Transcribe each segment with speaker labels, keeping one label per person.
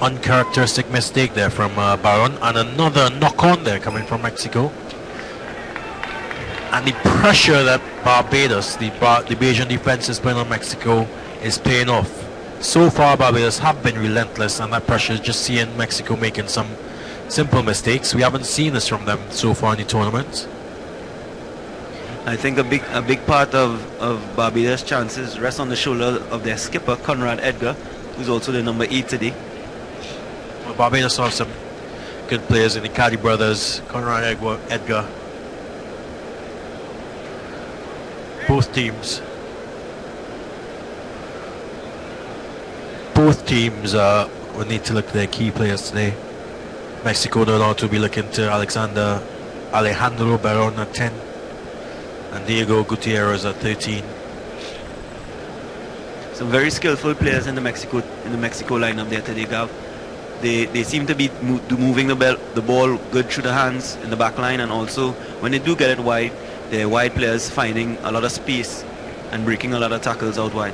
Speaker 1: uncharacteristic mistake there from Baron, and another knock-on there coming from Mexico. And the pressure that Barbados, the Bajan defense is putting on Mexico, is paying off. So far Barbados have been relentless, and that pressure is just seeing Mexico making some simple mistakes. We haven't seen this from them so far in the tournament.
Speaker 2: I think a big part of Barbados' chances rests on the shoulder of their skipper, Conrad Edgar, who's also the number 8 today.
Speaker 1: Well, Barbados have some good players in the Caddy brothers, Conrad Edgar. Both teams will need to look at their key players today. Mexico no doubt will be looking to Alejandro Baron at 10 and Diego Gutierrez at 13.
Speaker 2: Some very skillful players in the Mexico lineup there today, Gav. They seem to be moving the ball good through the hands in the back line, and also when they do get it wide, their wide players finding a lot of space and breaking a lot of tackles out wide.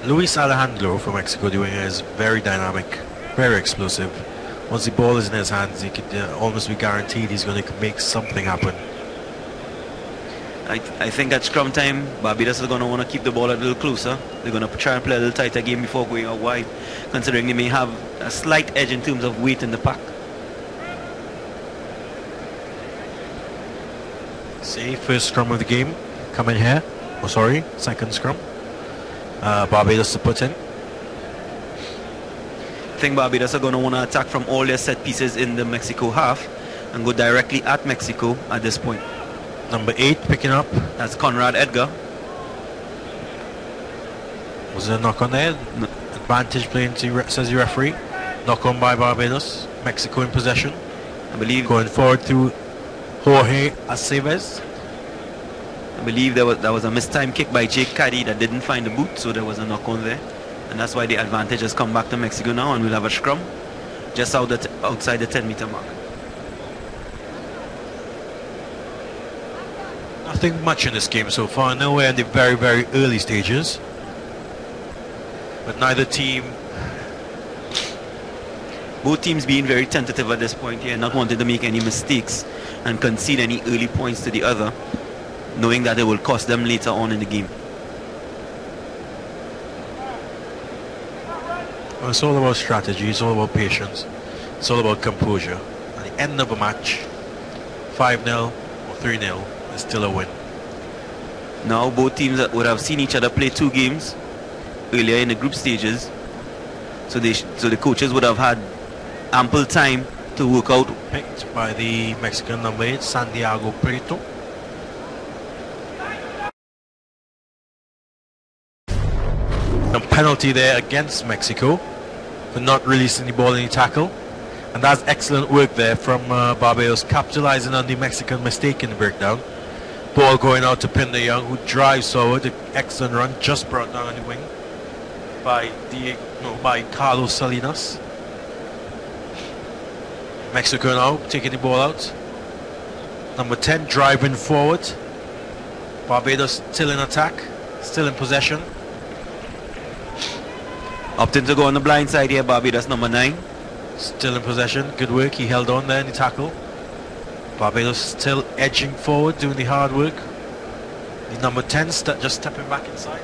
Speaker 1: Luis Alejandro from Mexico doing it is very dynamic, very explosive. Once the ball is in his hands, he could almost be guaranteed he's going to make something happen.
Speaker 2: I think at scrum time, Barbados is going to want to keep the ball a little closer. They're going to try and play a little tighter game before going out wide, considering they may have a slight edge in terms of weight in the pack.
Speaker 1: See, first scrum of the game coming here. Oh, sorry, second scrum. Barbados to put in.
Speaker 2: I think Barbados are going to want to attack from all their set pieces in the Mexico half and go directly at Mexico at this point.
Speaker 1: Number 8 picking up.
Speaker 2: That's Conrad Edgar.
Speaker 1: Was there a knock on there? No. Advantage playing to, says the referee. Knock on by Barbados. Mexico in possession.
Speaker 2: I believe
Speaker 1: going forward to Jorge Aceves.
Speaker 2: I believe that was a mistimed kick by Jake Caddy that didn't find the boot, so there was a knock on there, and that's why the advantage has come back to Mexico now, and we'll have a scrum just outside the 10-meter mark.
Speaker 1: Nothing much in this game so far, nowhere in the very, very early stages. But neither team...
Speaker 2: Both teams being very tentative at this point here, not wanting to make any mistakes and concede any early points to the other, knowing that it will cost them later on in the game.
Speaker 1: Well, it's all about strategy, it's all about patience, it's all about composure. At the end of a match, 5-0 or 3-0 is still a win.
Speaker 2: Now both teams would have seen each other play 2 games earlier in the group stages, so the coaches would have had ample time to work out.
Speaker 1: Picked by the Mexican number 8, Santiago Puerto. A penalty there against Mexico for not releasing the ball in the tackle, and that's excellent work there from Barbados, capitalizing on the Mexican mistake in the breakdown. Ball going out to Pinder Young, who drives forward. An excellent run, just brought down on the wing by Carlos Salinas. Mexico now taking the ball out. Number 10 driving forward. Barbados still in attack, still in possession.
Speaker 2: Opting to go on the blind side here, Barbados number 9.
Speaker 1: Still in possession, good work, he held on there in the tackle. Barbados still edging forward, doing the hard work. The number 10 just stepping back inside.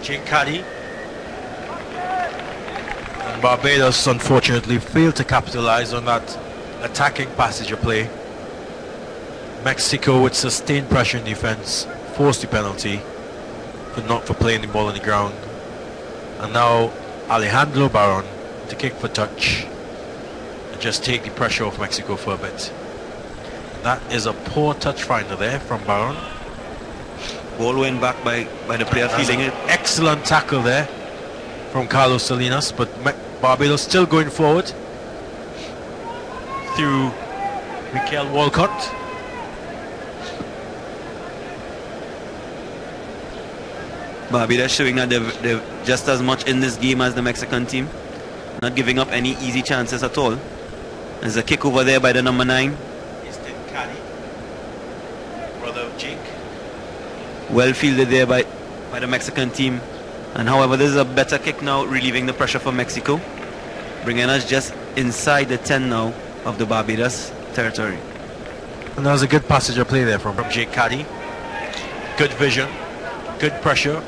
Speaker 1: Jake Caddy. And Barbados unfortunately failed to capitalize on that attacking passage of play. Mexico with sustained pressure in defense forced the penalty for playing the ball on the ground. And now Alejandro Baron to kick for touch and just take the pressure off Mexico for a bit. That is a poor touch finder there from Baron.
Speaker 2: Ball went back by the player feeling it.
Speaker 1: Excellent tackle there from Carlos Salinas, but Barbados still going forward through Mikel Walcott.
Speaker 2: Barbados showing that they're just as much in this game as the Mexican team, not giving up any easy chances at all. There's a kick over there by the number 9.
Speaker 1: Caddy, brother of Jake.
Speaker 2: Well fielded there by by the Mexican team. And however, this is a better kick now, relieving the pressure for Mexico, bringing us just inside the 10 now of the Barbados territory.
Speaker 1: And that was a good passage of play there from Jake Caddy. Good vision, good pressure.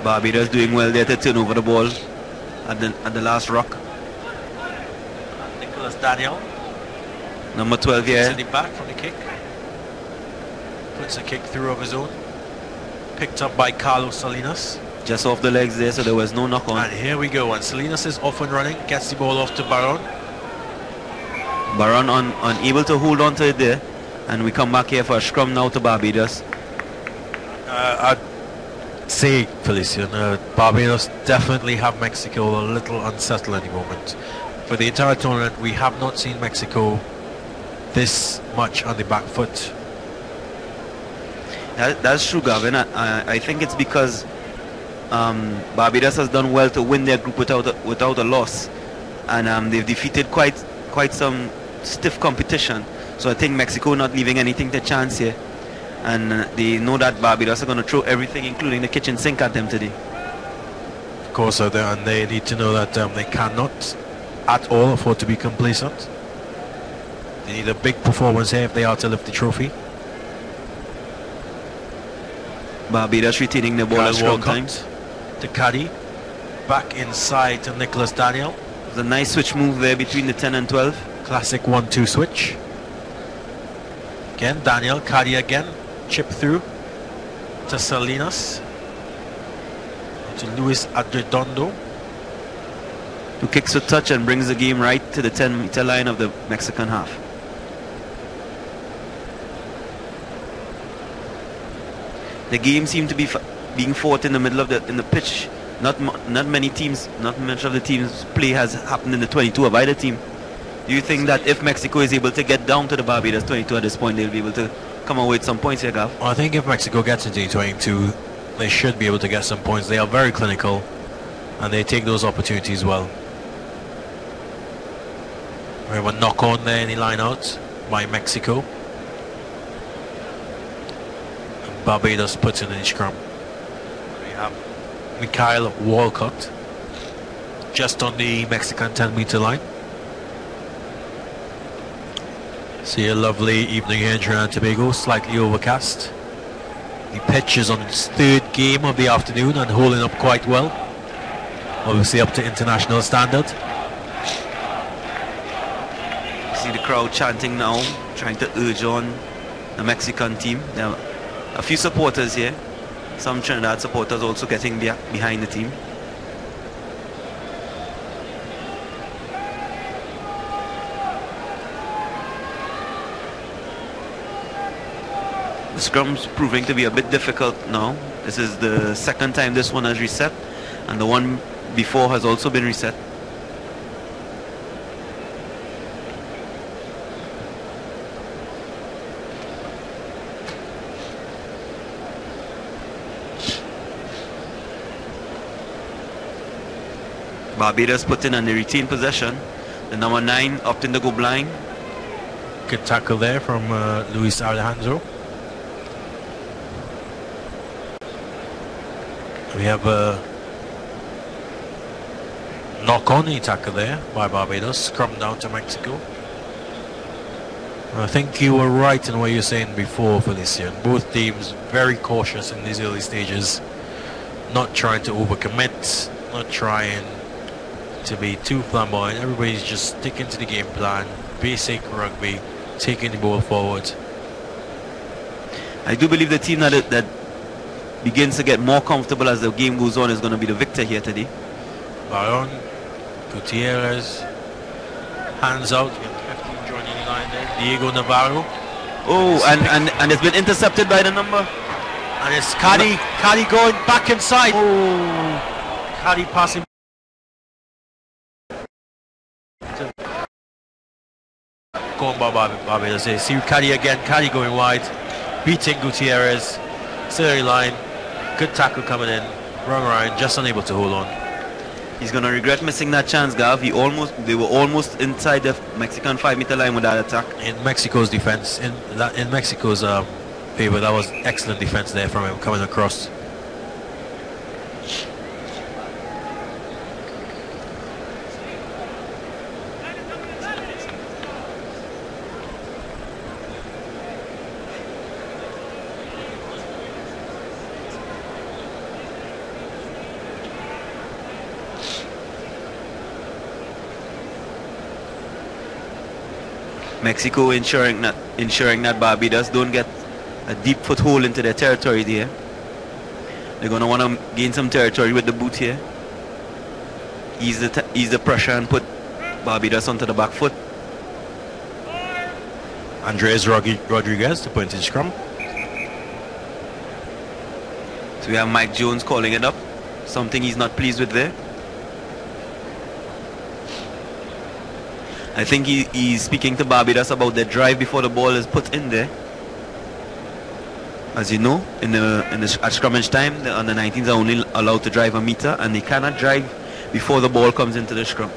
Speaker 2: Barbados doing well there to turn over the ball at the last rock.
Speaker 1: Nicholas Daniel,
Speaker 2: number 12 here.
Speaker 1: sitting back from the kick. Puts a kick through of his own. Picked up by Carlos Salinas.
Speaker 2: Just off the legs there, so there was no knock on.
Speaker 1: And here we go, and Salinas is off and running, gets the ball off to Baron.
Speaker 2: Baron unable to hold on to it there, and we come back here for a scrum now to Barbados.
Speaker 1: I'd say, Felician, Barbados definitely have Mexico a little unsettled at the moment. For the entire tournament, we have not seen Mexico this much on the back foot.
Speaker 2: That's true, Gavin. I think it's because Barbados has done well to win their group without a loss, and they've defeated quite some stiff competition. So I think Mexico not leaving anything to chance here, and they know that Barbados are going to throw everything, including the kitchen sink, at them today.
Speaker 1: Of course, and they need to know that they cannot at all afford to be complacent. They need a big performance here if they are to lift the trophy. Barbados retaining the ball at scrum time. To Caddy, back inside to Nicholas Daniel.
Speaker 2: There's a nice switch move there between the 10 and 12.
Speaker 1: Classic 1-2 switch. Again, Daniel, Caddy again, chip through to Salinas, to Luis Adredondo,
Speaker 2: who kicks a touch and brings the game right to the 10-meter line of the Mexican half. The game seemed to be being fought in the middle of the pitch. Not much of the team's play has happened in the 22 of either team. Do you think that if Mexico is able to get down to the Barbados 22 at this point, they'll be able to come away with some points here, Gav?
Speaker 1: Well, I think if Mexico gets into 22, they should be able to get some points. They are very clinical, and they take those opportunities well. We have a knock on there in the line out by Mexico. And Barbados puts in the scrum. We have Mikhail Walcott just on the Mexican 10-meter line. See a lovely evening here in Trinidad and Tobago, slightly overcast. The pitch is on its third game of the afternoon and holding up quite well. Obviously up to international standard.
Speaker 2: See the crowd chanting now, trying to urge on the Mexican team. There are a few supporters here. Some Trinidad supporters also getting behind the team. The scrum's proving to be a bit difficult now. This is the second time this one has reset, and the one before has also been reset. Barbados put in and they retain possession. The number 9 opting to go blind.
Speaker 1: Good tackle there from Luis Alejandro. We have a knock-on tackle there by Barbados. Scrum down to Mexico. I think you were right in what you were saying before, Felician. Both teams very cautious in these early stages. Not trying to overcommit. Not trying to be too flamboyant. Everybody's just sticking to the game plan. Basic rugby. Taking the ball forward.
Speaker 2: I do believe the team that begins to get more comfortable as the game goes on is going to be the victor here today.
Speaker 1: Baron, Gutierrez, hands out. We have 15 joining the line there. Diego Navarro.
Speaker 2: Oh, and it's been intercepted by the number.
Speaker 1: And it's Caddy going back inside. Oh, Caddy passing. Going by Barbados. See Caddy again. Caddy going wide, beating Gutierrez. Silly line. Good tackle coming in. Wrong Ryan, just unable to hold on.
Speaker 2: He's going to regret missing that chance, Gav. They were almost inside the Mexican 5-meter line with that attack.
Speaker 1: In Mexico's defense, in Mexico's favor, that was excellent defense there from him coming across.
Speaker 2: Mexico ensuring that Barbados don't get a deep foothold into their territory there. They're going to want to gain some territory with the boot here. Ease the pressure and put Barbados onto the back foot.
Speaker 1: Andres Rodriguez to put into the scrum.
Speaker 2: So we have Mike Jones calling it up. Something he's not pleased with there. I think he's speaking to Barbados about their drive before the ball is put in there. As you know, at scrummage time, the under 19s are only allowed to drive a meter, and they cannot drive before the ball comes into the scrum.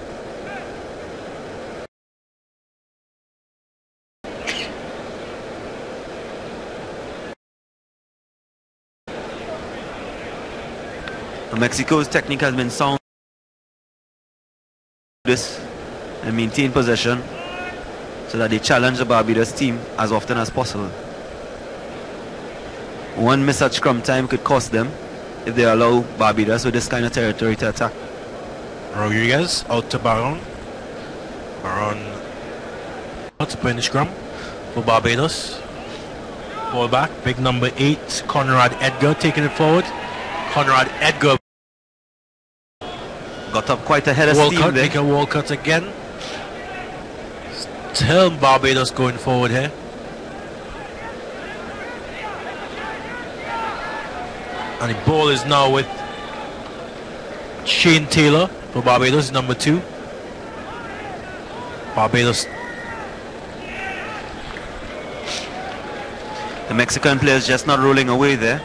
Speaker 2: Mexico's technique has been sound this and maintain possession so that they challenge the Barbados team as often as possible. One miss at scrum time could cost them if they allow Barbados with this kind of territory to attack.
Speaker 1: Rodriguez out to Baron. Baron out to put in the scrum for Barbados. Ball back, big number 8, Conrad Edgar taking it forward. Conrad Edgar
Speaker 2: got up quite ahead of steam there.
Speaker 1: Make a Walcott again. Still Barbados going forward here. And the ball is now with Shane Taylor for Barbados, number 2. Barbados.
Speaker 2: The Mexican players just not rolling away there.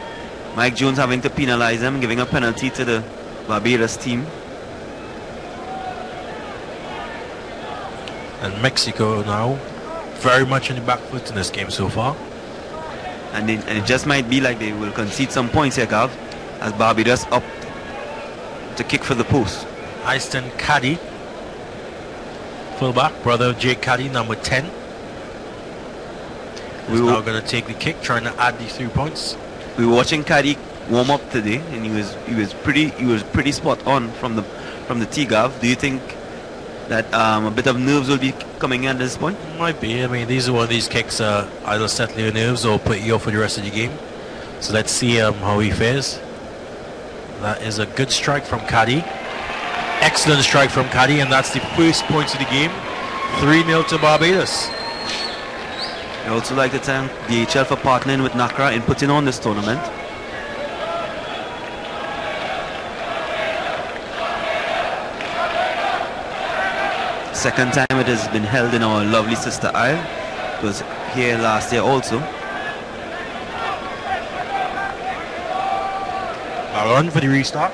Speaker 2: Mike Jones having to penalize them, giving a penalty to the Barbados team.
Speaker 1: And Mexico now very much in the back foot in this game so far.
Speaker 2: And it just might be like they will concede some points here, Gav, as Barbados up to kick for the post.
Speaker 1: Easton Caddy, fullback, brother Jake Caddy, number 10. He's now going to take the kick, trying to add these 3 points.
Speaker 2: We were watching Caddy warm up today, and he was pretty spot on from the tee, Gav. Do you think that a bit of nerves will be coming in at this point?
Speaker 1: Might be. I mean, these are one of these kicks either settle your nerves or put you off for the rest of the game. So let's see how he fares. That is a good strike from Caddy. Excellent strike from Caddy, and that's the first point of the game. 3-0 to Barbados.
Speaker 2: I also like to thank DHL for partnering with NACRA in putting on this tournament. Second time it has been held in our lovely sister isle. It was here last year also.
Speaker 1: Baron for the restart.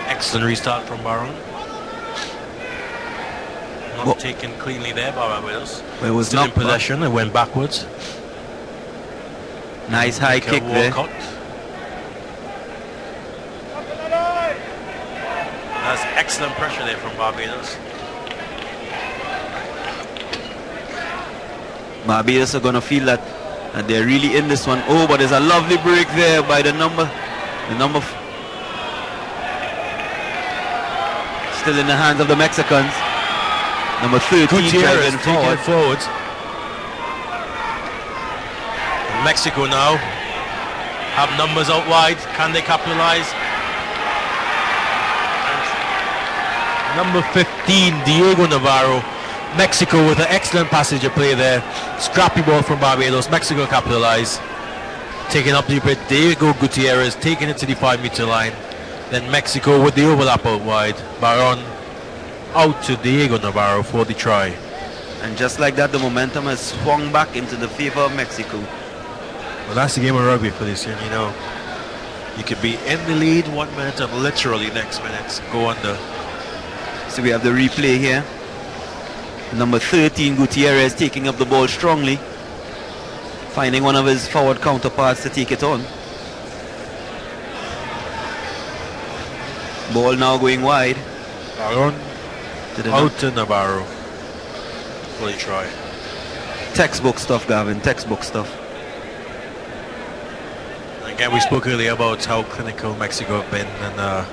Speaker 1: Excellent restart from Baron. Not taken cleanly there by Barbados.
Speaker 2: It was
Speaker 1: still in possession. It went backwards.
Speaker 2: Nice high kick there.
Speaker 1: That's excellent pressure there from Barbados.
Speaker 2: Barbados are going to feel that they're really in this one. Oh, but there's a lovely break there by the number. Still in the hands of the Mexicans. Number 13 driving forward.
Speaker 1: Mexico now have numbers out wide. Can they capitalize? Number 15, Diego Navarro. Mexico with an excellent passage of play there. Scrappy ball from Barbados. Mexico capitalize. Taking up the bit. Diego Gutierrez taking it to the 5-meter line. Then Mexico with the overlap out wide. Baron out to Diego Navarro for the try.
Speaker 2: And just like that, the momentum has swung back into the favor of Mexico.
Speaker 1: Well, that's the game of rugby for this year, you know. You could be in the lead 1 minute and literally next minute go under.
Speaker 2: So we have the replay here. Number 13, Gutierrez, taking up the ball strongly, finding one of his forward counterparts to take it on. Ball now going wide.
Speaker 1: Baron out to Navarro for the try.
Speaker 2: Textbook stuff, Gavin, textbook stuff.
Speaker 1: Again, we spoke earlier about how clinical Mexico have been, and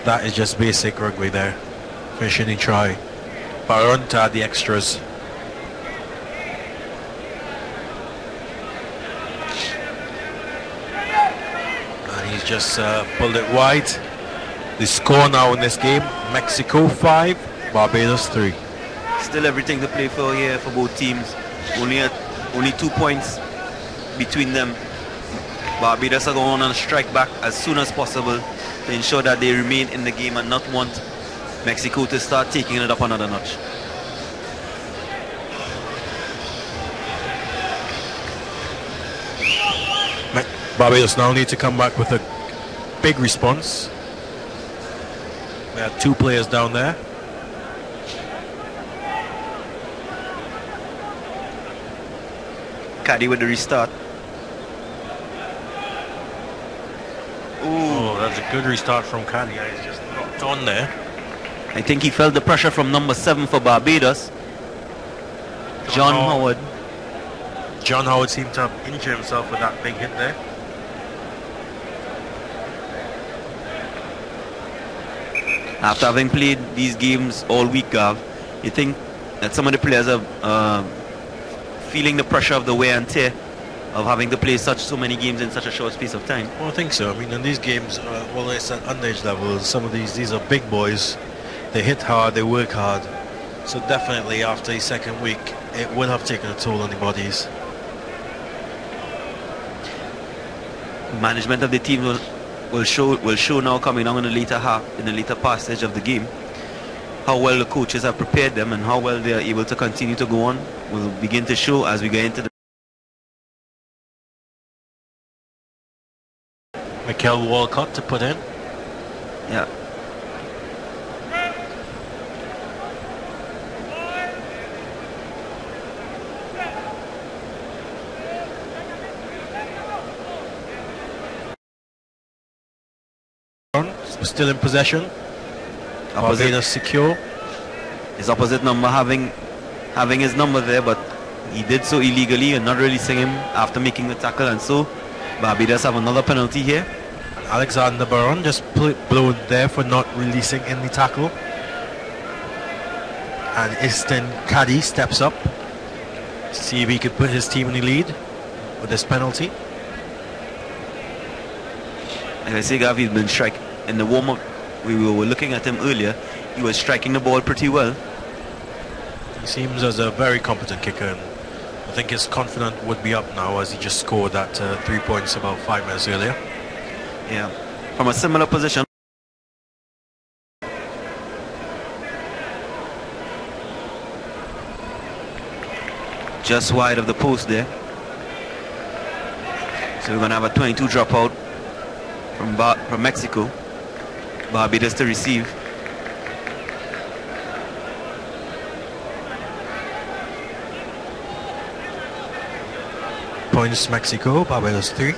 Speaker 1: That is just basic rugby there. Finishing in try. Baron to add the extras. And he's just pulled it wide. The score now in this game, Mexico 5, Barbados 3.
Speaker 2: Still everything to play for here for both teams. Only 2 points between them. Barbados are going on a strike back as soon as possible to ensure that they remain in the game and not want Mexico to start taking it up another notch.
Speaker 1: Barbados now need to come back with a big response. There are 2 players down there.
Speaker 2: Caddy with the restart.
Speaker 1: Oh, that's a good restart from Caddy. He's just knocked on there.
Speaker 2: I think he felt the pressure from number 7 for Barbados, John Howard.
Speaker 1: John Howard seemed to have injured himself with that big hit there.
Speaker 2: After having played these games all week, Gav, you think that some of the players are feeling the pressure of the wear and tear of having to play so many games in such a short space of time?
Speaker 1: Well, I think so. I mean, in these games, well, it's at underage level. Some of these are big boys. They hit hard, they work hard. So definitely after the second week, it would have taken a toll on the bodies.
Speaker 2: Management of the team will show now coming on in the later half, in the later passage of the game, how well the coaches have prepared them and how well they are able to continue to go on. Will begin to show as we get into the
Speaker 1: Mikel Walcott to put in.
Speaker 2: Yeah.
Speaker 1: Still in possession. Barbados secure.
Speaker 2: His opposite number having his number there, but he did so illegally and not releasing him after making the tackle, and so Barbados have another penalty here.
Speaker 1: Alexander Baron just blown there for not releasing in the tackle. And Easton Caddy steps up to see if he could put his team in the lead with this penalty.
Speaker 2: Like I say, Gav, he's been striking. In the warm-up, we were looking at him earlier, he was striking the ball pretty well.
Speaker 1: He seems as a very competent kicker, and I think his confidence would be up now as he just scored that 3 points about 5 minutes earlier.
Speaker 2: Yeah, from a similar position. Just wide of the post there. So we're going to have a 22 dropout from Mexico. Barbados to receive.
Speaker 1: Points Mexico, Barbados 3.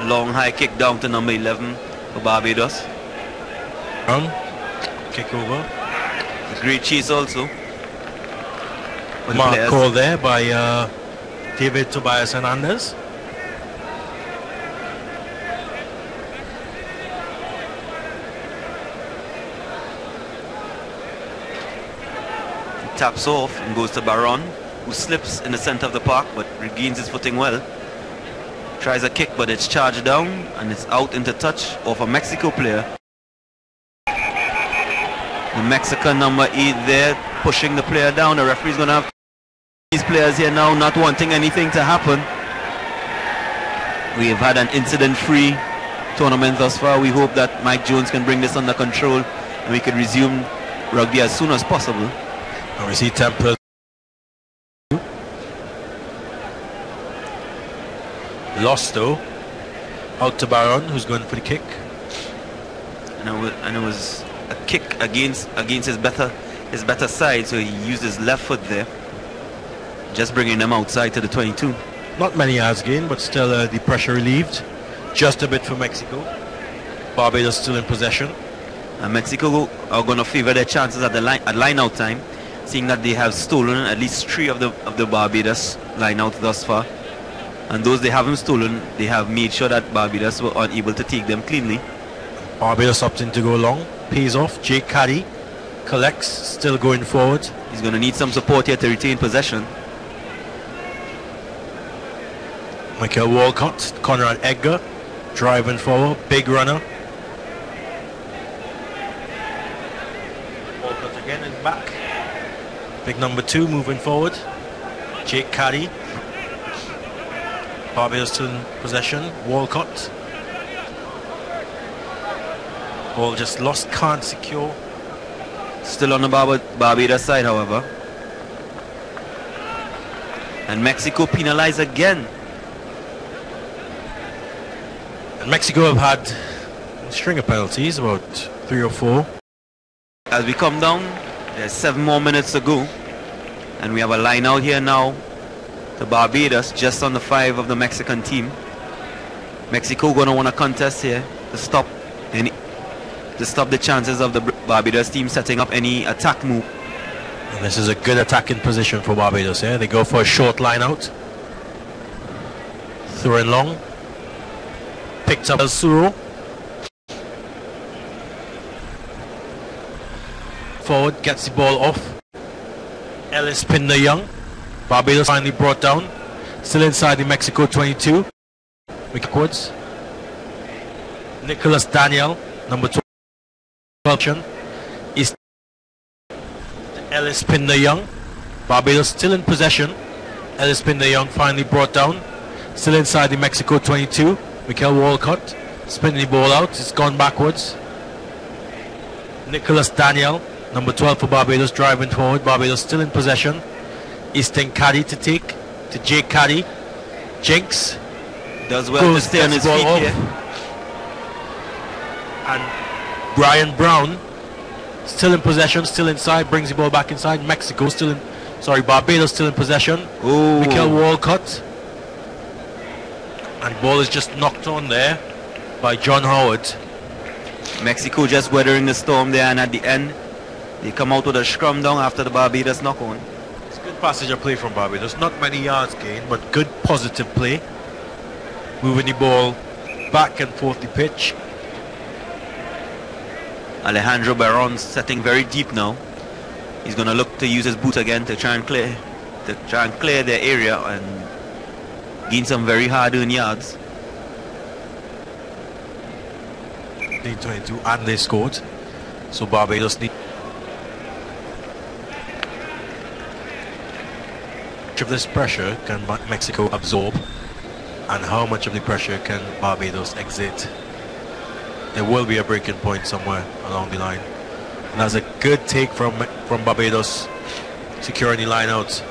Speaker 2: Long high kick down to number 11 for Barbados.
Speaker 1: Kick over.
Speaker 2: A great chase also.
Speaker 1: Mark call there by David Tobias Hernandez.
Speaker 2: Taps off and goes to Baron, who slips in the center of the park but regains his footing well. Tries a kick, but it's charged down and it's out into touch of a Mexico player. The Mexican number 8 there pushing the player down. The referee's going to have these players here now not wanting anything to happen. We have had an incident-free tournament thus far. We hope that Mike Jones can bring this under control and we can resume rugby as soon as possible.
Speaker 1: And we see Temple lost though. Out to Baron, who's going for the kick.
Speaker 2: And it was a kick against his better side, so he used his left foot there, just bringing them outside to the 22.
Speaker 1: Not many yards gained, but still the pressure relieved. Just a bit for Mexico. Barbados still in possession.
Speaker 2: And Mexico are going to favor their chances at line out time, seeing that they have stolen at least 3 of the Barbados line out thus far. And those they haven't stolen, they have made sure that Barbados were unable to take them cleanly.
Speaker 1: Barbados opting to go long, pays off. Jake Caddy collects, still going forward.
Speaker 2: He's going to need some support here to retain possession.
Speaker 1: Michael Walcott, Conrad Edgar, driving forward, big runner. Walcott again is back. Big number 2 moving forward. Jake Caddy. Barbados still in possession. Walcott. Ball just lost, can't secure.
Speaker 2: Still on the Barbados side, however. And Mexico penalized again.
Speaker 1: And Mexico have had a string of penalties, about 3 or 4.
Speaker 2: As we come down, there's 7 more minutes to go. And we have a line out here now to Barbados, just on the 5 of the Mexican team. Mexico going to want a contest here to stop the chances of the Barbados team setting up any attack move.
Speaker 1: And this is a good attacking position for Barbados here. They go for a short line out. Throwing long. Picked up El Suro. Forward, gets the ball off. Ellis Pinder Young. Barbados finally brought down. Still inside the Mexico 22. Backwards. Nicholas Daniel, number 12. Is Ellis Pinder Young. Barbados still in possession. Ellis Pinder Young finally brought down. Still inside the Mexico 22. Michael Walcott spinning the ball out. It's gone backwards. Nicholas Daniel, number 12 for Barbados, driving forward. Barbados still in possession. Easton Caddy to take to Jake Caddy. Jinx
Speaker 2: does well to stay on his feet here.
Speaker 1: And Brian Brown still in possession, still inside, brings the ball back inside. Mexico still in, Barbados still in possession.
Speaker 2: Ooh.
Speaker 1: Michael Walcott. And ball is just knocked on there by John Howard.
Speaker 2: Mexico just weathering the storm there, and at the end they come out with a scrum down after the Barbados knock on.
Speaker 1: It's good passage of play from Barbados. Not many yards gained, but good positive play. Moving the ball back and forth the pitch.
Speaker 2: Alejandro Barron setting very deep now. He's going to look to use his boot again to try and clear their area and gain some very hard-earned yards.
Speaker 1: 22 and they scored. So Barbados need much of this pressure can Mexico absorb, and how much of the pressure can Barbados exit? There will be a breaking point somewhere along the line. And that's a good take from Barbados, securing the line out.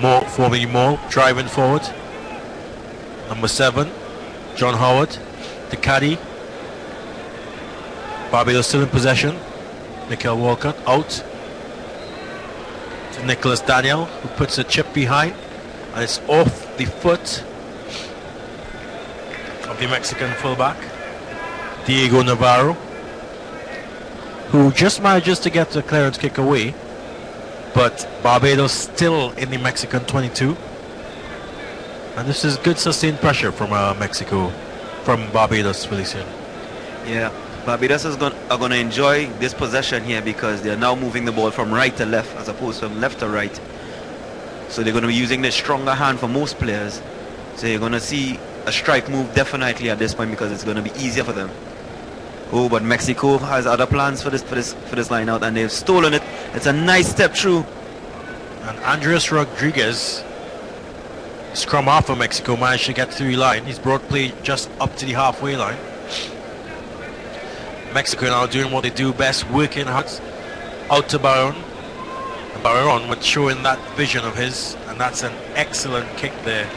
Speaker 1: More forming more, driving forward. Number 7, John Howard, the caddy. Barbados still in possession. Michael Walcott out to Nicholas Daniel, who puts a chip behind, and it's off the foot of the Mexican fullback Diego Navarro, who just manages to get the clearance kick away, but Barbados still in the Mexican 22. And this is good sustained pressure from Barbados, Felician.
Speaker 2: Yeah, Barbados are going to enjoy this possession here because they're now moving the ball from right to left as opposed to from left to right. So they're going to be using the stronger hand for most players. So you're going to see a strike move definitely at this point because it's going to be easier for them. Oh, but Mexico has other plans for this line out, and they've stolen it. It's a nice step through.
Speaker 1: And Andres Rodriguez, scrum half for Mexico, managed to get through the line. He's brought play just up to the halfway line. Mexico now doing what they do best, working hard out to Barron. And Barron was showing that vision of his, and that's an excellent kick there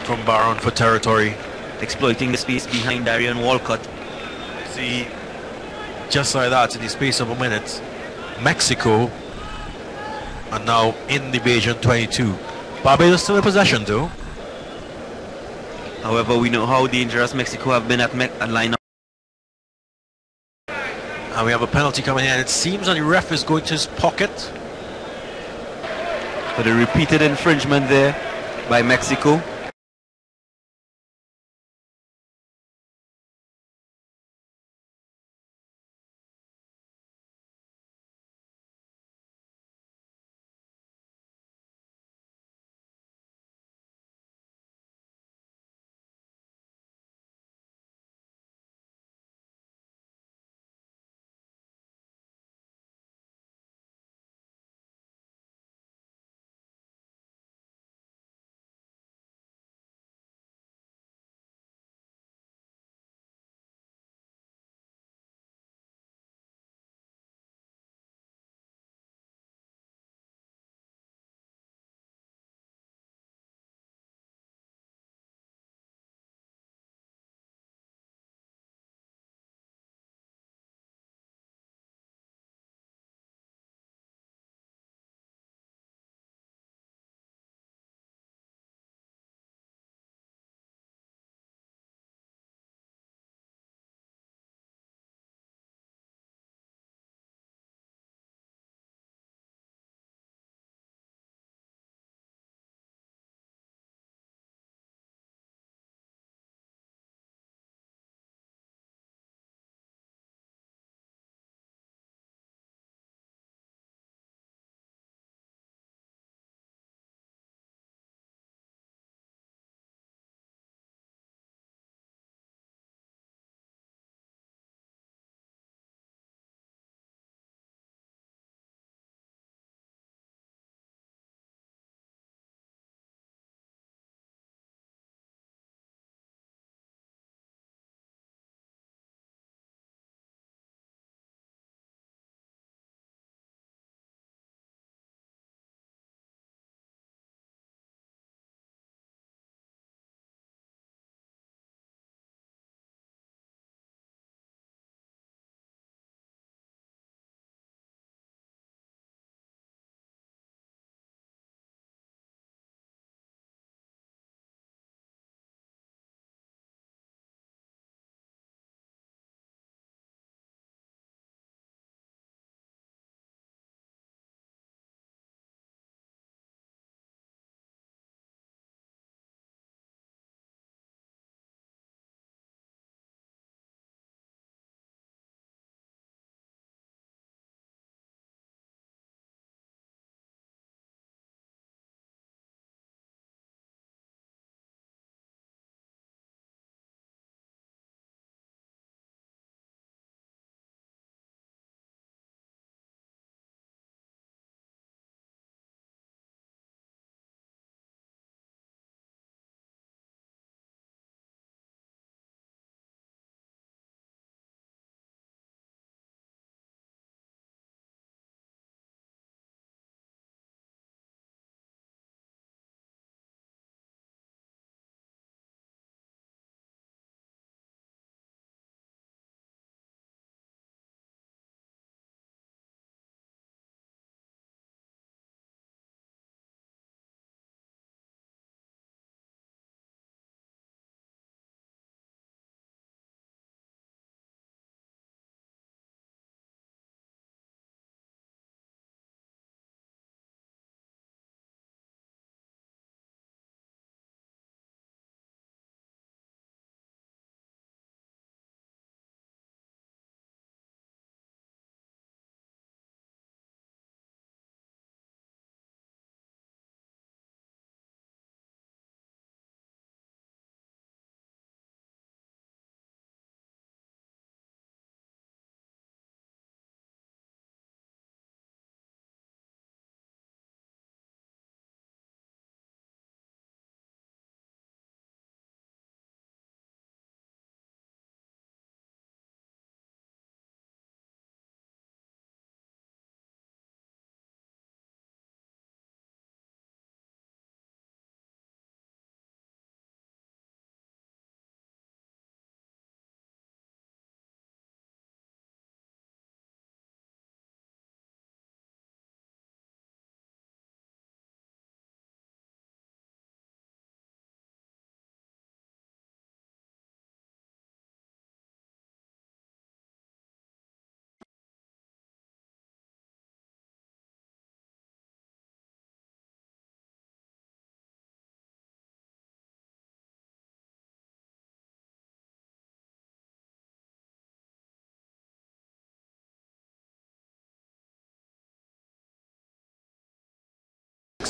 Speaker 1: from Barron for territory.
Speaker 2: Exploiting the space behind Darian Walcott.
Speaker 1: See, just like that, in the space of a minute, Mexico are now in the Bajan 22. Barbados still in possession though.
Speaker 2: However, we know how dangerous Mexico have been at line-up.
Speaker 1: And we have a penalty coming in, and it seems that the ref is going to his pocket.
Speaker 2: For the repeated infringement there by Mexico.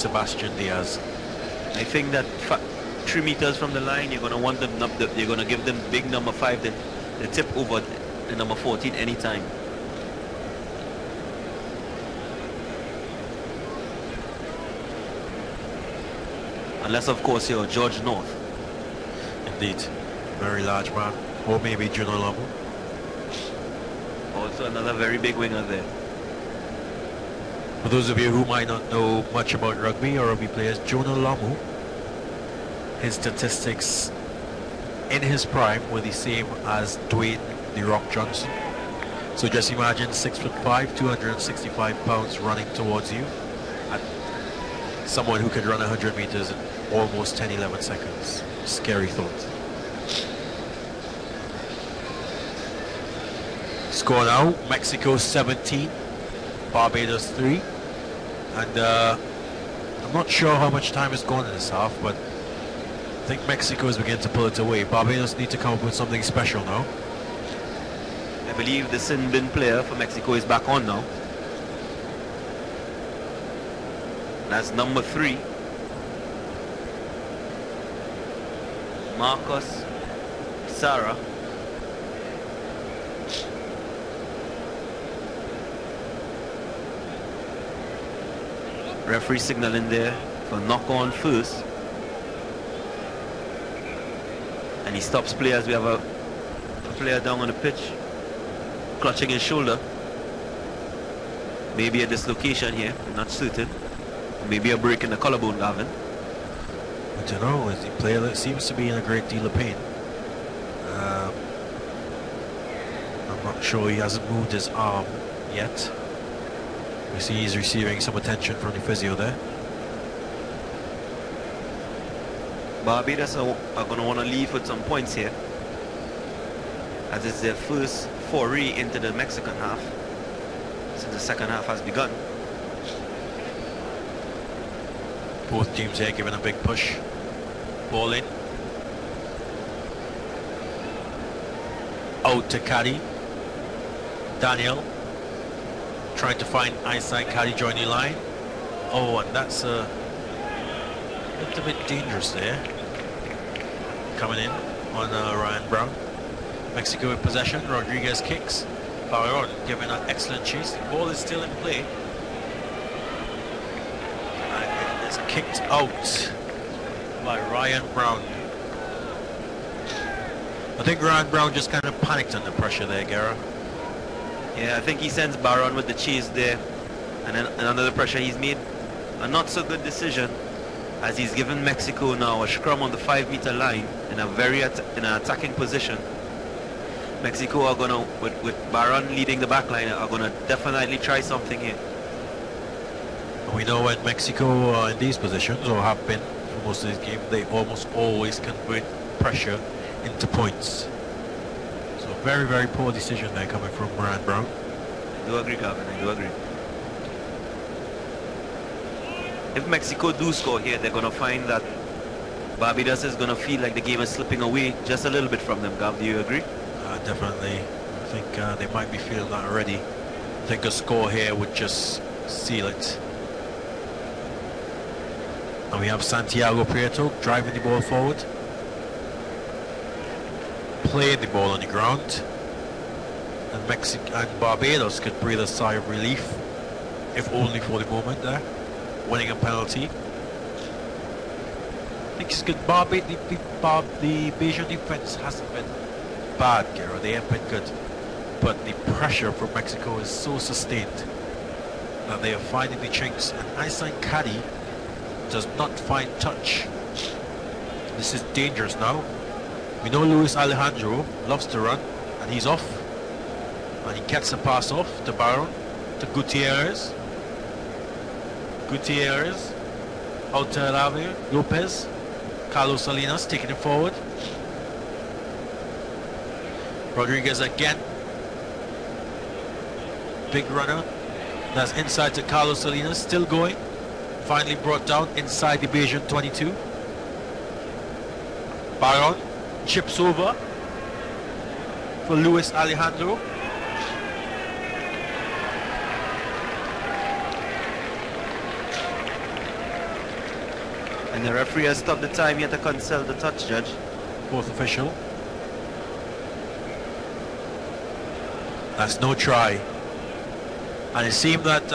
Speaker 1: Sebastian Diaz.
Speaker 2: I think that 3 meters from the line, you're gonna want them. You're gonna give them big number 5. The tip over the number 14 anytime. Unless, of course, you're George North.
Speaker 1: Indeed. Very large man. Or maybe Juno Lomu.
Speaker 2: Also another very big winger there.
Speaker 1: For those of you who might not know much about rugby or rugby players, Juno Lomu, his statistics in his prime were the same as Dwayne "The Rock" Johnson. So just imagine 6'5", 265 pounds running towards you at someone who could run 100 meters in almost 10-11 seconds. Scary thought. Score now, Mexico 17, Barbados 3. And I'm not sure how much time is gone in this half, but I think Mexico is beginning to pull it away. Barbados need to come up with something special now.
Speaker 2: I believe the sin bin player for Mexico is back on now. That's number 3. Marcos Sarah. Referee signaling there for knock on first. And he stops play as we have a player down on the pitch, clutching his shoulder. Maybe a dislocation here, I'm not certain. Maybe a break in the collarbone, Gavin.
Speaker 1: I don't know, the player seems to be in a great deal of pain. I'm not sure, he hasn't moved his arm yet. We see he's receiving some attention from the physio there.
Speaker 2: Barbados are going to want to leave with some points here, as it's their first foray into the Mexican half since the second half has begun.
Speaker 1: Both teams here giving a big push. Ball in. Out to Caddy. Daniel trying to find eyesight. Caddy joining the line. Oh, and that's a little bit dangerous there. Coming in on Ryan Brown. Mexico in possession. Rodriguez kicks. Barron giving an excellent chase. The ball is still in play. And it is kicked out by Ryan Brown. I think Ryan Brown just kind of panicked under pressure there, Gara.
Speaker 2: Yeah, I think he sends Barron with the chase there, and then under the pressure he's made a not so good decision, as he's given Mexico now a scrum on the 5-meter line in a very in an attacking position. Mexico are gonna, with Barron leading the back line, are gonna definitely try something here.
Speaker 1: We know when Mexico are in these positions, or have been for most of this game, they almost always convert pressure into points. So very, very poor decision there coming from Ryan Brown.
Speaker 2: I do agree, Gavin, I do agree. If Mexico do score here, they're going to find that Barbados is going to feel like the game is slipping away just a little bit from them, Gav. Do you agree?
Speaker 1: Definitely. I think they might be feeling that already. I think a score here would just seal it. And we have Santiago Prieto driving the ball forward. Playing the ball on the ground. And Barbados could breathe a sigh of relief, if only for the moment there. Winning a penalty. I think it's good. The Bajan defense hasn't been bad, Gero. They have been good. But the pressure from Mexico is so sustained that they are finding the chinks. And Aysan Kadi does not find touch. This is dangerous now. We know Luis Alejandro loves to run, and he's off. And he gets a pass off to Barron, to Gutierrez. Gutierrez, out to Ravia, Lopez, Carlos Salinas taking it forward. Rodriguez again. Big runner. That's inside to Carlos Salinas, still going. Finally brought down inside the Bajan 22. Barron chips over for Luis Alejandro.
Speaker 2: And the referee has stopped the time here to consult the touch judge.
Speaker 1: Fourth official. That's no try. And it seemed that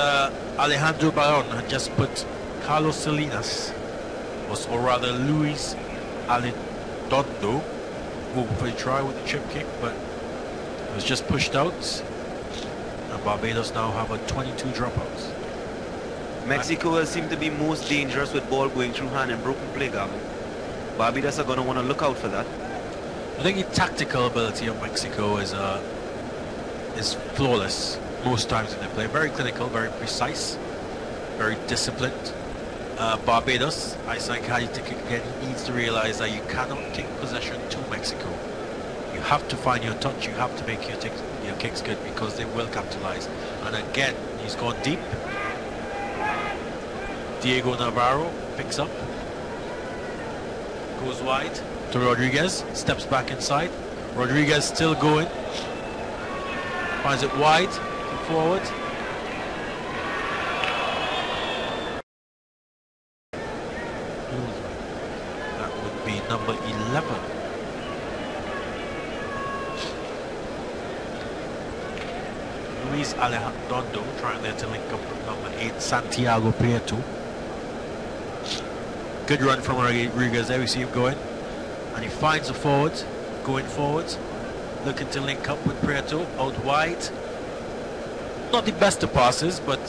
Speaker 1: Alejandro Baron had just put Carlos Salinas, or rather Luis Aledondo, over for the try with the chip kick, but it was just pushed out. And Barbados now have a 22 dropouts.
Speaker 2: Mexico will seem to be most dangerous with ball going through hand and broken play, Gavin. Barbados are going to want to look out for that.
Speaker 1: I think the tactical ability of Mexico is flawless most times in their play. Very clinical, very precise, very disciplined. Barbados, Isaac Haditik again, he needs to realize that you cannot kick possession to Mexico. You have to find your touch, you have to make your kicks good, because they will capitalize. And again, he's gone deep. Diego Navarro picks up, goes wide to Rodriguez, steps back inside. Rodriguez still going, finds it wide, forward. That would be number 11. Luis Aledondo trying there to link up with number 8, Santiago Prieto. Good run from Rodriguez there, we see him going. And he finds a forward, going forward, looking to link up with Prieto, out wide. Not the best of passes, but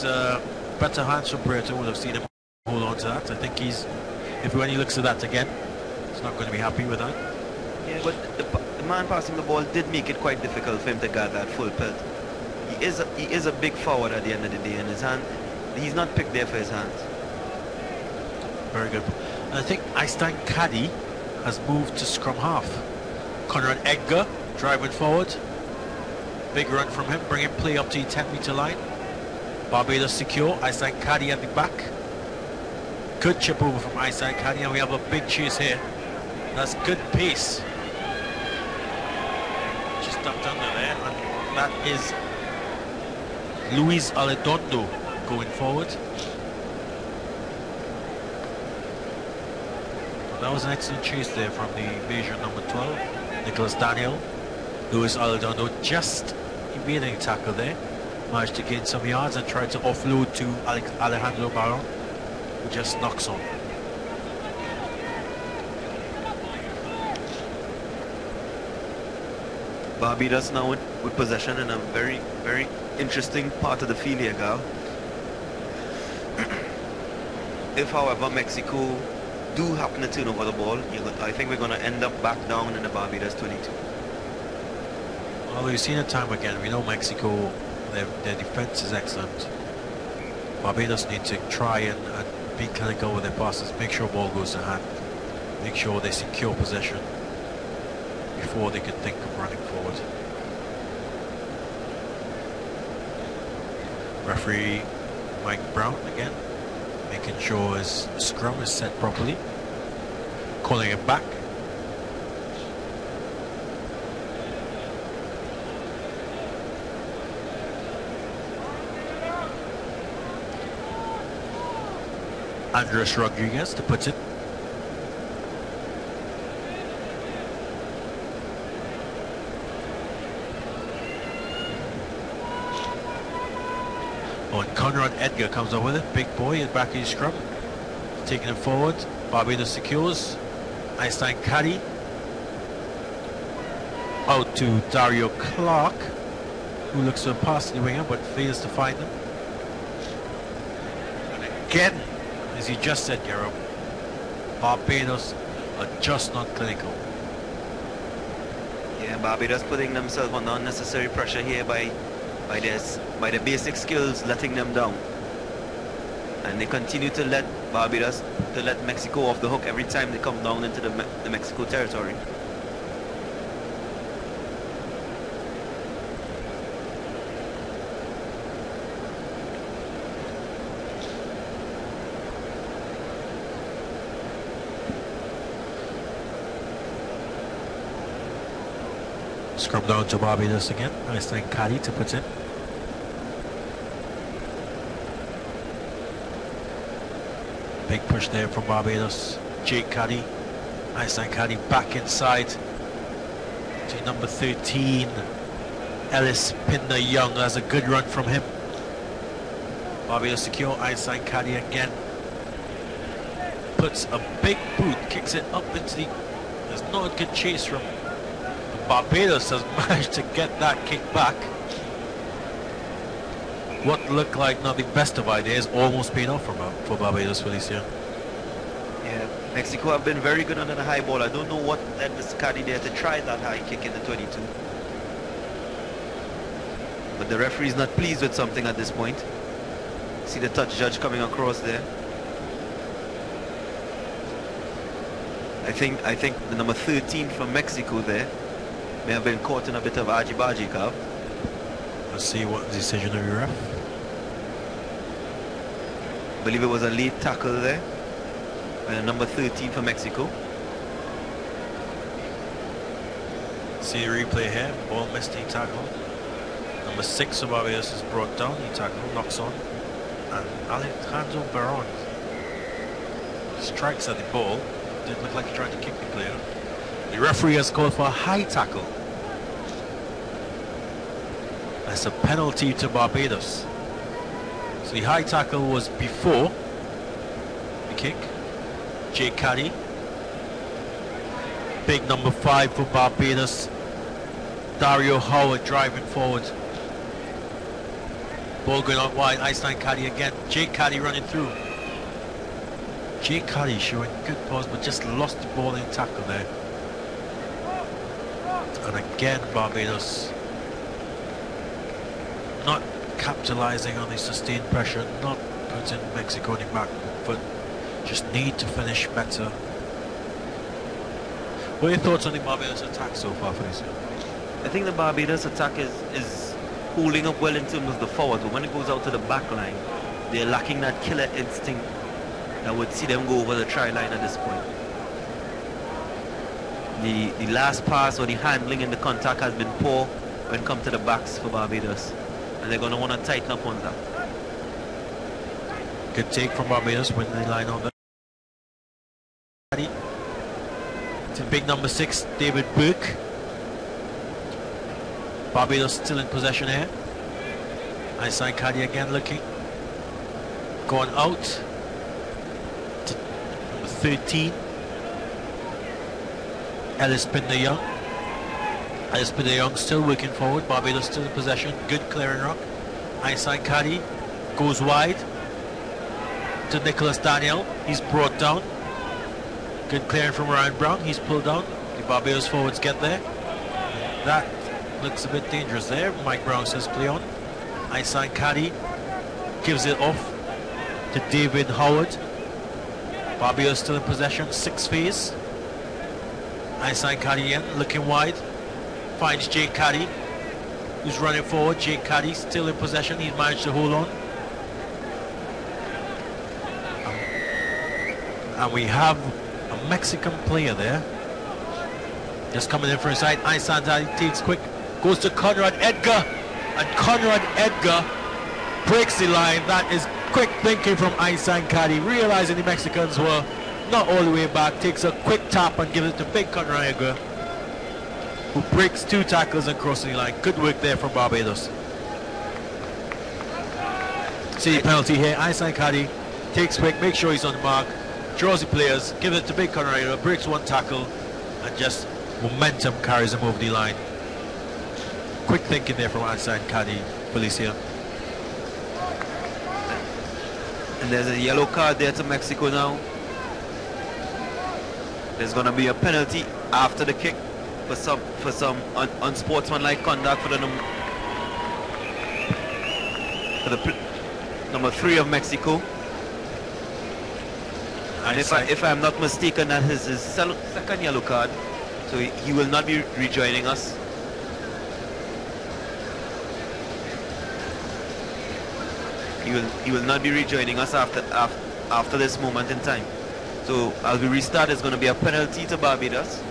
Speaker 1: better hands from Puerto. Would have seen him hold on to that. I think when he looks at that again, he's not going to be happy with that.
Speaker 2: Yeah, but the man passing the ball did make it quite difficult for him to guard that full pelt. He is a big forward at the end of the day, and his hand, he's not picked there for his hands.
Speaker 1: Very good. And I think Einstein Caddy has moved to scrum half. Conrad Edgar driving forward. Big run from him, bringing play up to the 10-meter line. Barbados secure, Isaac Caddy at the back. Good chip over from Isaac Caddy, and we have a big chase here. That's good pace. Just ducked under there, and that is Luis Aledondo going forward. That was an excellent chase there from the Bayesian number 12, Nicholas Daniel. Luis Aledondo just evading a tackle there, managed to gain some yards and tried to offload to Alejandro Baron, who just knocks on.
Speaker 2: Barbados now with possession in a very, very interesting part of the field here, Gal. If, however, Mexico do happen to turn over the ball, I think we're going to end up back down in the Barbados 22.
Speaker 1: Well, we've seen it time again. We know Mexico, their defense is excellent. Barbados need to try and be clinical with their passes, make sure ball goes to hand, make sure they secure possession before they can think of running forward. Referee Mike Brown again, making sure his scrum is set properly, calling him back. Andres Rodriguez to put it. Oh, and Conrad Edgar comes up with it. Big boy at back of his scrum. Taking it forward. Barbados secures. Einstein Caddy. Out to Dario Clark, who looks to pass the winger but fails to find him. And again, as you just said, Jerome, Barbados are just not clinical.
Speaker 2: Yeah, Barbados putting themselves under unnecessary pressure here by their basic skills letting them down. And they continue to let Mexico off the hook every time they come down into the Mexico territory.
Speaker 1: Scrum down to Barbados again. Einstein Caddy to put in. Big push there from Barbados. Jake Caddy. Einstein Caddy back inside to number 13. Ellis Pinder Young. That's a good run from him. Barbados secure. Einstein Caddy again. Puts a big boot, kicks it up into the... There's not a good chase from... Barbados has managed to get that kick back. What looked like not the best of ideas almost paid off for Barbados, Felicia.
Speaker 2: Yeah, Mexico have been very good under the high ball. I don't know what led Mr. Caddy there to try that high kick in the 22. But the referee is not pleased with something at this point. See the touch judge coming across there. I think the number 13 from Mexico there may have been caught in a bit of argy-bargy, Cav.
Speaker 1: Let's see what decision of the ref.
Speaker 2: I believe it was a late tackle there by the number 13 for Mexico.
Speaker 1: See the replay here. Ball missed, he tackled. Number 6 of Barbados is brought down, he tackled, knocks on. And Alejandro Baron strikes at the ball. Didn't look like he tried to kick the player. The referee has called for a high tackle. That's a penalty to Barbados. So the high tackle was before the kick. Jake Caddy. Big number 5 for Barbados. Dario Howard driving forward. Ball going out wide. Einstein Caddy again. Jake Caddy running through. Jake Caddy showing good pause, but just lost the ball in tackle there. And again Barbados not capitalizing on the sustained pressure, not putting Mexico in the back foot. Just need to finish better. What are your thoughts on the Barbados attack so far, Felicia?
Speaker 2: I think the Barbados attack is holding up well in terms of the forwards, but when it goes out to the back line, they're lacking that killer instinct that would see them go over the try line at this point. The last pass or the handling and the contact has been poor when it comes to the backs for Barbados, and they're going to want to tighten up on that.
Speaker 1: Good take from Barbados when they line on there. To big number 6, David Burke. Barbados still in possession here. Einstein Caddy again looking. Going out to number 13. Ellis Pinder Young. Ellis Pinder Young still working forward. Barbados still in possession. Good clearing rock. Einstein Caddy goes wide to Nicholas Daniel. He's brought down. Good clearing from Ryan Brown. He's pulled down. The Barbados forwards get there. That looks a bit dangerous there. Mike Brown says play on. Einstein Caddy gives it off to David Howard. Barbados still in possession. 6th phase. Einstein Caddy in, looking wide. Finds Jake Caddy, who's running forward. Jake Caddy still in possession. He's managed to hold on. And we have a Mexican player there. Just coming in for a side. Einstein Caddy takes quick. Goes to Conrad Edgar. And Conrad Edgar breaks the line. That is quick thinking from Einstein Caddy. Realizing the Mexicans were not all the way back. Takes a quick tap and gives it to big Conrad Edgar, who breaks 2 tackles and crossing the line. Good work there from Barbados. See the penalty here. Einstein Caddy takes quick, makes sure he's on the mark, draws the players, gives it to big Conrad Edgar, breaks 1 tackle, and just momentum carries him over the line. Quick thinking there from Einstein Caddy, Felicia.
Speaker 2: And there's a yellow card there to Mexico now. There's going to be a penalty after the kick for some unsportsmanlike conduct for the number 3 of Mexico. And if I'm not mistaken, that is his second yellow card, so he will not be rejoining us. He will not be rejoining us after this moment in time. So as we restart, there's going to be a penalty to Barbados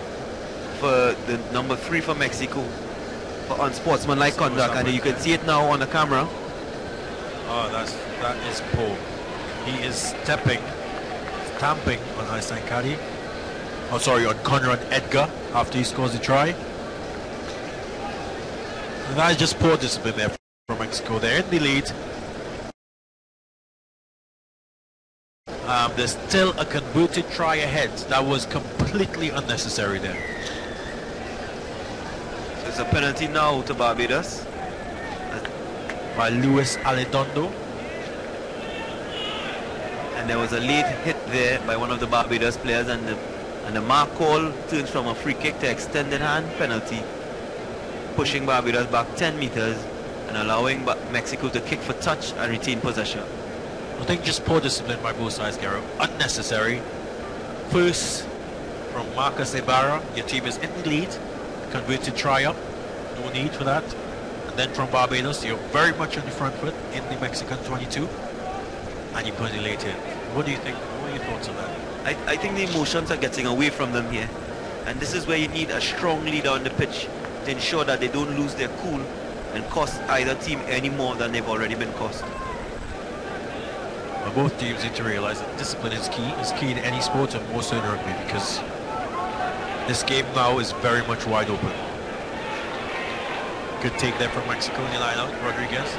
Speaker 2: for the number 3 for Mexico for unsportsmanlike conduct, and you can see it now on the camera.
Speaker 1: Oh, that is poor. He is stepping stamping on Einstein Caddy. Oh, sorry, on Conrad Edgar after he scores the try. And that is just poor discipline there from Mexico. They're in the lead. There's still a converted try ahead. That was completely unnecessary there.
Speaker 2: So it's a penalty now to Barbados.
Speaker 1: By Luis Aledondo.
Speaker 2: And there was a late hit there by one of the Barbados players, and the mark call turns from a free kick to extended hand penalty, pushing Barbados back 10 meters and allowing Mexico to kick for touch and retain possession.
Speaker 1: I think just poor discipline by both sides, Garo. Unnecessary. First, from Marcus Ibarra, your team is in the lead. Converted try up. No need for that. And then from Barbados, you're very much on the front foot in the Mexican 22. And you put it late in. What do you think? What are your thoughts on that?
Speaker 2: I think the emotions are getting away from them here. And this is where you need a strong leader on the pitch to ensure that they don't lose their cool and cost either team any more than they've already been cost.
Speaker 1: Well, both teams need to realize that discipline is key. It's key in any sport, and more so in rugby, because this game now is very much wide open. Good take there from Mexico in the line out, Rodriguez.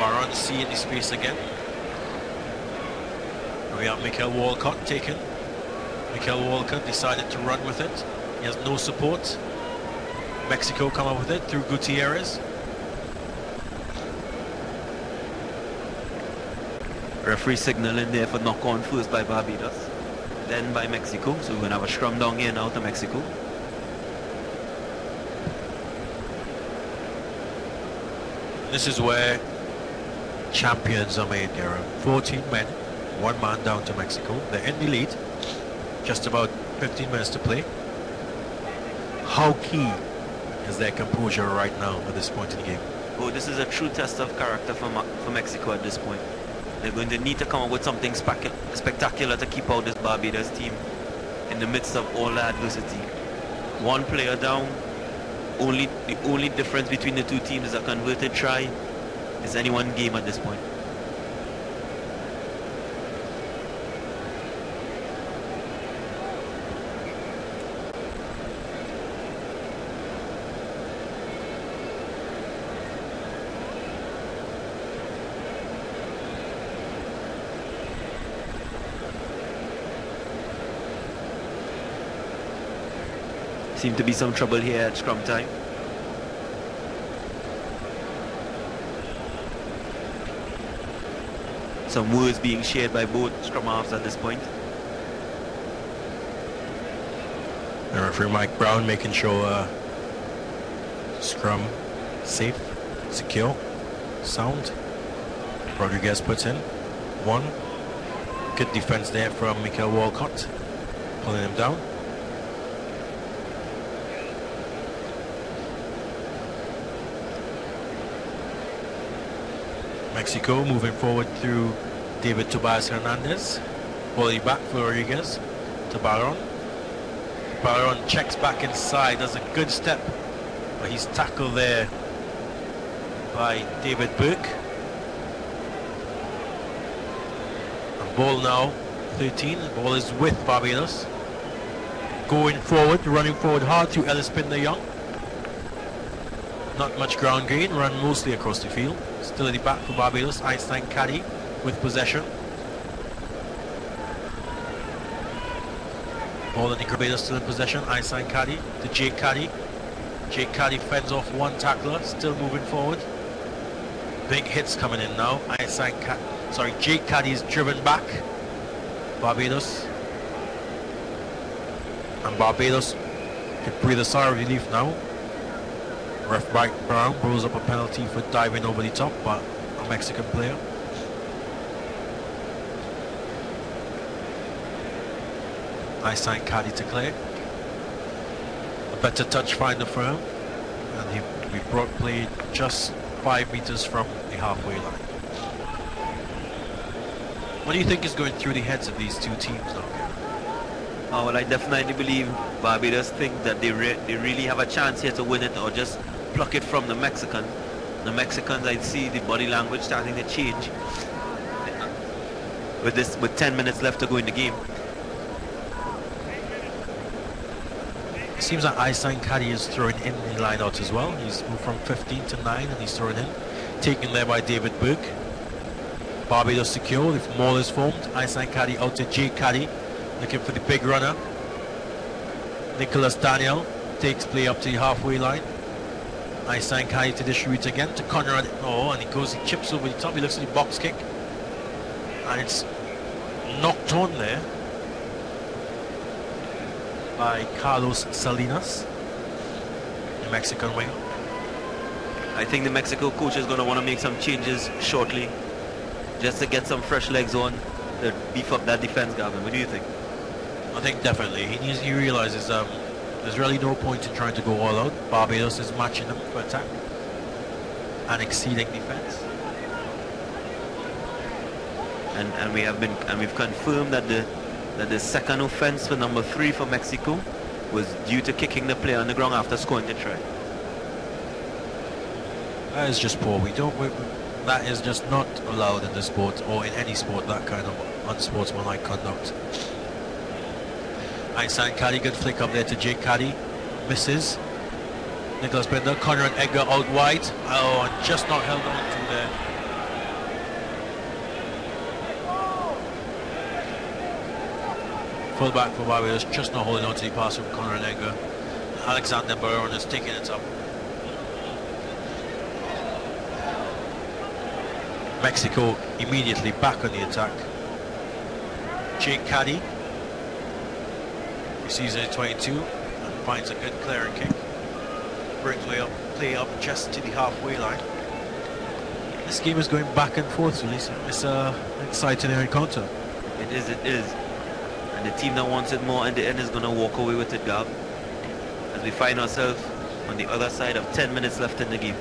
Speaker 1: Baron C in the space again. We have Mikel Walcott taken. Mikel Walcott decided to run with it. He has no support. Mexico come up with it through Gutierrez.
Speaker 2: Referee signal in there for knock on first by Barbados, then by Mexico. So we're going to have a scrum down here now to Mexico.
Speaker 1: This is where champions are made. There are 14 men, 1 man down to Mexico. They're in the lead. Just about 15 minutes to play. How key is their composure right now at this point in the game?
Speaker 2: Oh, this is a true test of character for Mexico at this point. They're going to need to come up with something spectacular to keep out this Barbados team in the midst of all the adversity. 1 player down. The only difference between the two teams is a converted try. It's any one game at this point. Seemed to be some trouble here at scrum time. Some words being shared by both scrum halves at this point.
Speaker 1: The referee Mike Brown making sure scrum safe, secure, sound. Rodriguez puts in 1. Good defense there from Mikel Walcott, pulling him down. Mexico moving forward through David Tobias Hernandez. Volley back for Rodriguez to Baron. Baron checks back inside, does a good step, but he's tackled there by David Burke. And ball now 13. The ball is with Barbados. Going forward, running forward hard to Ellis Pinder-Young. Not much ground gain, run mostly across the field. Still in the back for Barbados, Einstein Caddy with possession. Ball in the Barbados still in possession, Einstein Caddy to Jake Caddy. Jake Caddy fends off 1 tackler, still moving forward. Big hits coming in now. Jake Caddy is driven back. Barbados. And Barbados can breathe a sigh of relief now. Ref Mike Brown blows up a penalty for diving over the top, but a Mexican player. Einstein Caddy to clear. A better touch finder for him, and we brought play just 5 meters from the halfway line. What do you think is going through the heads of these two teams now?
Speaker 2: Oh, well, I definitely believe Barbados think that they really have a chance here to win it, or just pluck it from the Mexicans. The Mexicans, I see the body language starting to change. with 10 minutes left to go in the game.
Speaker 1: It seems like Einstein Caddy is throwing in the line out as well. He's moved from 15 to 9 and he's throwing in. Taken there by David Burke. Barbados secure, the maul is formed. Einstein Caddy out to Jake Caddy, looking for the big runner. Nicholas Daniel takes play up to the halfway line. Einstein Caddy to distribute again to Conrad. Oh, and he chips over the top. He looks at the box kick. And it's knocked on there by Carlos Salinas, the Mexican winger.
Speaker 2: I think the Mexico coach is going to want to make some changes shortly, just to get some fresh legs on to beef up that defense, Gavin. What do you think?
Speaker 1: I think definitely. He realizes there's really no point in trying to go all out. Barbados is matching them for attack and exceeding defense.
Speaker 2: And we've confirmed that the second offense for number 3 for Mexico was due to kicking the player on the ground after scoring the try.
Speaker 1: That is just poor. That is just not allowed in the sport or in any sport, that kind of unsportsmanlike conduct. Einstein Caddy, good flick up there to Jake Caddy. Misses. Nicholas Bender, Conrad Edgar out wide. Oh, and just not held on to there. Full back for Barbados, just not holding on to the pass from Conrad Edgar. Alexander Baron is taking it up. Mexico immediately back on the attack. Jake Caddy receives a 22 and finds a good clearing kick. Brings play up just to the halfway line. This game is going back and forth, really. It's an exciting encounter.
Speaker 2: It is. And the team that wants it more in the end is going to walk away with it, Gab, as we find ourselves on the other side of 10 minutes left in the game.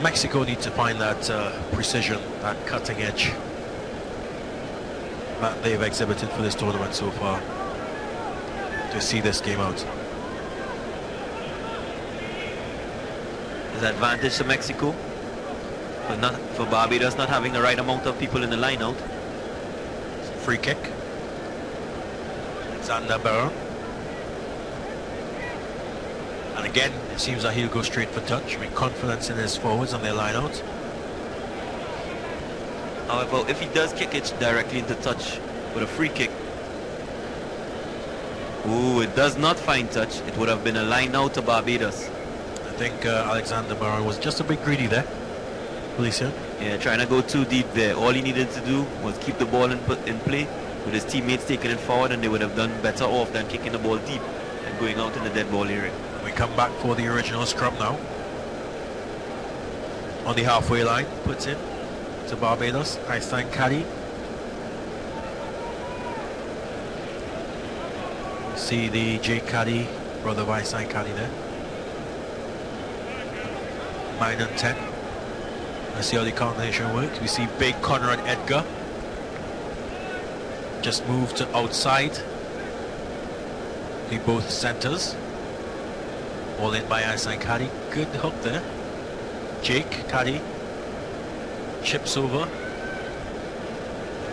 Speaker 1: Mexico need to find that precision, that cutting edge that they've exhibited for this tournament so far to see this game out.
Speaker 2: There's advantage to Mexico, but not for Barbados not having the right amount of people in the line out.
Speaker 1: Free kick. Alexander Baron. And again, it seems that he'll go straight for touch with confidence in his forwards and their line out.
Speaker 2: However, if he does kick it directly into touch with a free kick, ooh, it does not find touch. It would have been a line out to Barbados.
Speaker 1: I think Alexander Baron was just a bit greedy there. Felicia?
Speaker 2: Yeah, trying to go too deep there. All he needed to do was keep the ball in play with his teammates taking it forward, and they would have done better off than kicking the ball deep and going out in the dead ball area.
Speaker 1: We come back for the original scrum now. On the halfway line, puts in to Barbados, Einstein Caddy. See the Jake Caddy, brother of Einstein Caddy there. 9 and 10. Let's see how the combination works. We see big Conrad Edgar. Just moved to outside. The both centers. All in by Einstein Caddy. Good hook there. Jake Caddy chips over.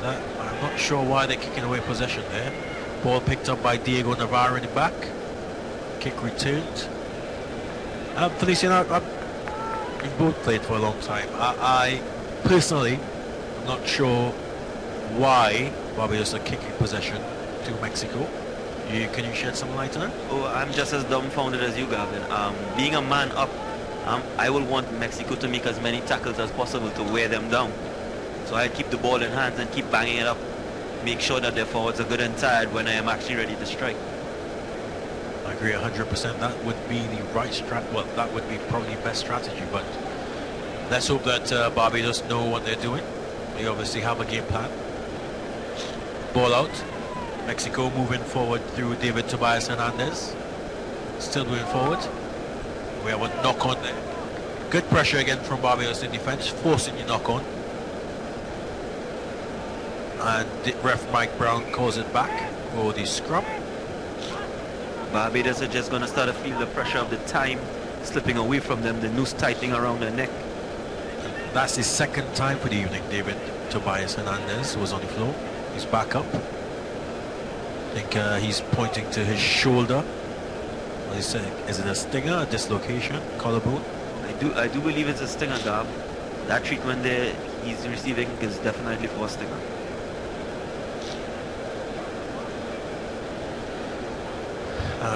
Speaker 1: I'm not sure why they're kicking away possession there. Ball picked up by Diego Navarro in the back. Kick returned. Feliciano, we've both played for a long time. I personally am not sure why Barbados are kicking possession to Mexico. Can you shed some light on it?
Speaker 2: Oh, I'm just as dumbfounded as you, Gavin. Being a man up, I will want Mexico to make as many tackles as possible to wear them down. So I keep the ball in hands and keep banging it up. Make sure that their forwards are good and tired when I am actually ready to strike.
Speaker 1: I agree 100%. That would be the right strat. Well, that would be probably best strategy. But let's hope that Barbados know what they're doing. They obviously have a game plan. Ball out. Mexico moving forward through David Tobias Hernandez. Still moving forward. We have a knock on there. Good pressure again from Barbados in defense, forcing the knock on. And ref Mike Brown calls it back for the scrum.
Speaker 2: Barbados are just going to start to feel the pressure of the time slipping away from them, the noose tightening around their neck.
Speaker 1: That's his second time for the evening, David Tobias Hernandez was on the floor. He's back up. I think he's pointing to his shoulder. What is it a stinger, a dislocation, collarbone?
Speaker 2: I do believe it's a stinger, Gav. That treatment there he's receiving is definitely for a stinger.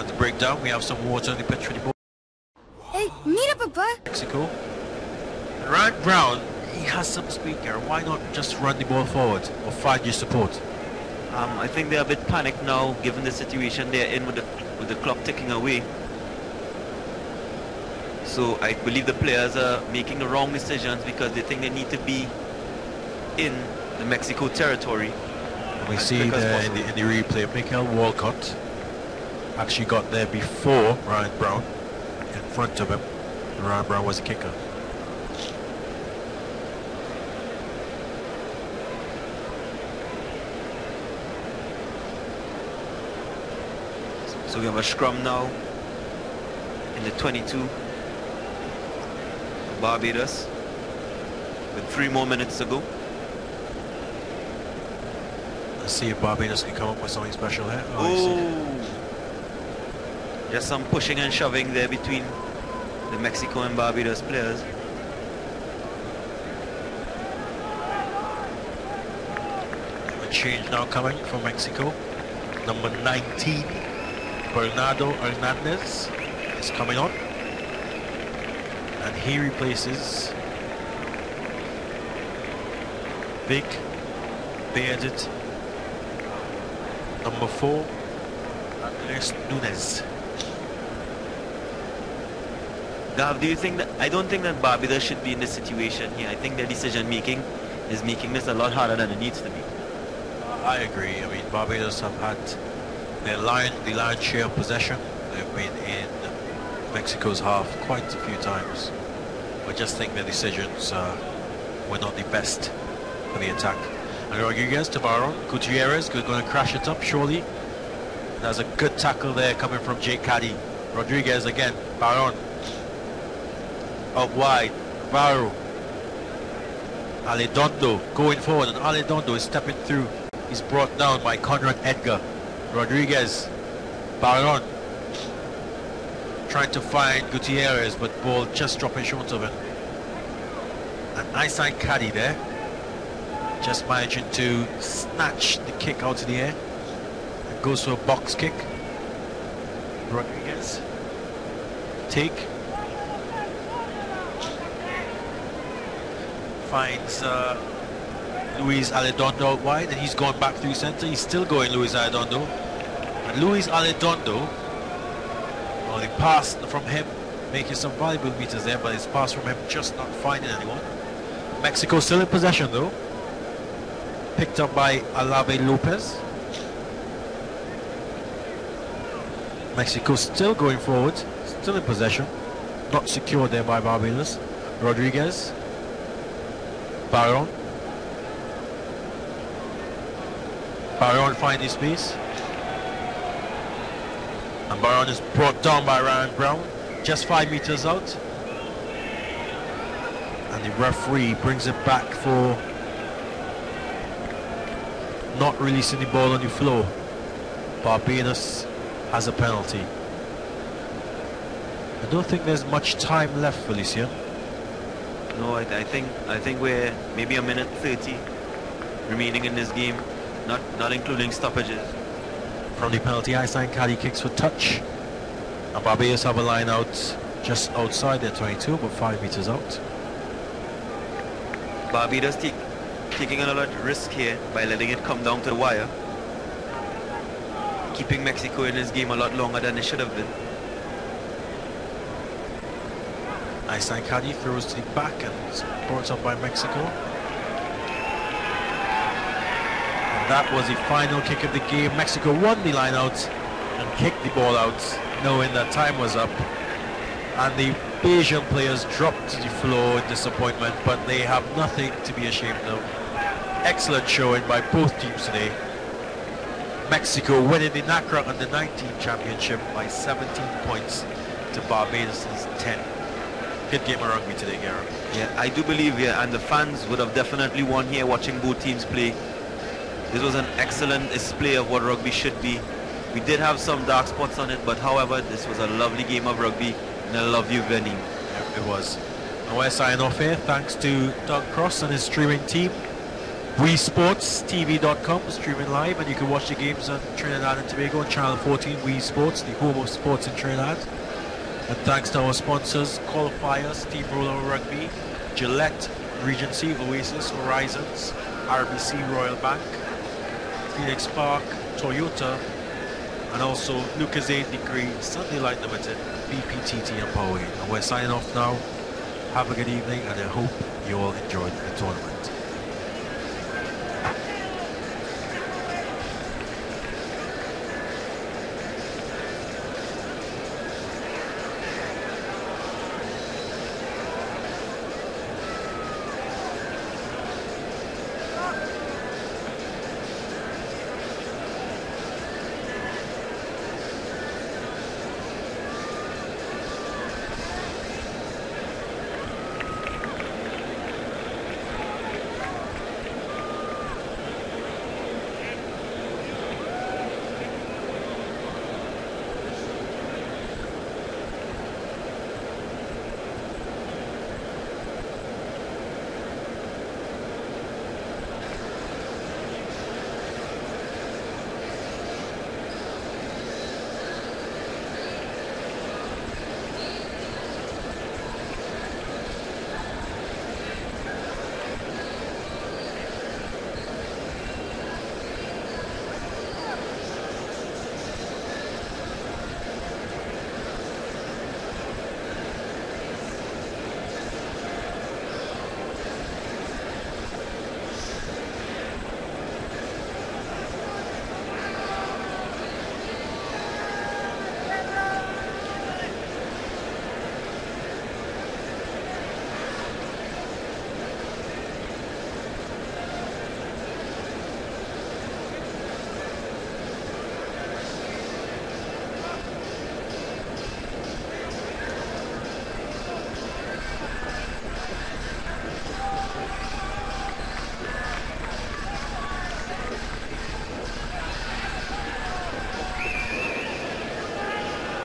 Speaker 1: The breakdown, we have some water on the pitch for the ball.
Speaker 3: Hey, mira, Papa.
Speaker 1: Mexico. And Ryan Brown, he has some speed here. Why not just run the ball forward or find your support?
Speaker 2: I think they're a bit panicked now, given the situation they're in with the clock ticking away. So I believe the players are making the wrong decisions because they think they need to be in the Mexico territory.
Speaker 1: We see there in the replay, Michael Walcott actually got there before Ryan Brown, in front of him. And Ryan Brown was a kicker.
Speaker 2: So we have a scrum now in the 22 of Barbados with 3 more minutes to go.
Speaker 1: Let's see if Barbados can come up with something special here.
Speaker 2: Just some pushing and shoving there between the Mexico and Barbados players.
Speaker 1: A change now coming from Mexico. Number 19, Bernardo Hernandez is coming on. And he replaces big, bearded number 4, Andres Nunes.
Speaker 2: Gav, do you think that, I don't think that Barbados should be in this situation here. I think their decision making is making this a lot harder than it needs to be.
Speaker 1: I agree. I mean, Barbados have had the lion's share of possession. They've been in Mexico's half quite a few times. I just think their decisions were not the best for the attack. And Rodriguez to Baron. Gutierrez going to crash it up, surely. There's a good tackle there coming from Jake Caddy. Rodriguez again. Baron. Out wide. Varro. Aledondo going forward, and Aledondo is stepping through. He's brought down by Conrad Edgar. Rodriguez. Baron. Trying to find Gutierrez, but ball just dropping short of him. And Isai Caddy there. Just managing to snatch the kick out of the air. And goes for a box kick. Rodriguez. Take. Finds Luis Aledondo out wide, and he's gone back through center. He's still going, Luis Aledondo. And Luis Aledondo, well, the pass from him making some valuable meters there, but his pass from him just not finding anyone. Mexico still in possession though. Picked up by Alave Lopez. Mexico still going forward, still in possession. Not secured there by Barbados. Rodriguez. Baron. Baron finds his space. And Baron is brought down by Ryan Brown. Just 5 meters out. And the referee brings it back for not releasing the ball on the floor. Barbados has a penalty. I don't think there's much time left, Felicia.
Speaker 2: No, I think we're maybe a minute 30 remaining in this game, not including stoppages.
Speaker 1: From the penalty, Isai Caddy kicks for touch. And Barbados have a line out just outside their 22, but 5 meters out.
Speaker 2: Barbados taking a lot of risk here by letting it come down to the wire, keeping Mexico in this game a lot longer than it should have been.
Speaker 1: Isai Caddy throws to the back and it's brought up by Mexico. And that was the final kick of the game. Mexico won the line out and kicked the ball out, knowing that time was up. And the Bayesian players dropped to the floor in disappointment, but they have nothing to be ashamed of. Excellent showing by both teams today. Mexico winning the NACRA Under-19 championship by 17 points to Barbados' 10. Good game of rugby today, Gareth.
Speaker 2: Yeah, I do believe, yeah, and the fans would have definitely won here watching both teams play. This was an excellent display of what rugby should be. We did have some dark spots on it, but however, this was a lovely game of rugby in a lovely venue.
Speaker 1: Yeah, it was. And we're signing off here. Thanks to Doug Cross and his streaming team. WeSportsTV.com streaming live, and you can watch the games on Trinidad and Tobago on Channel 14. We Sports, the home of sports in Trinidad. And thanks to our sponsors, Qualifiers, Steamroller Rugby, Gillette, Regency, Oasis, Horizons, RBC Royal Bank, Phoenix Park, Toyota, and also Lucasade Degree, Sunday Light Limited, BPTT and Poway. And we're signing off now. Have a good evening, and I hope you all enjoyed the tournament.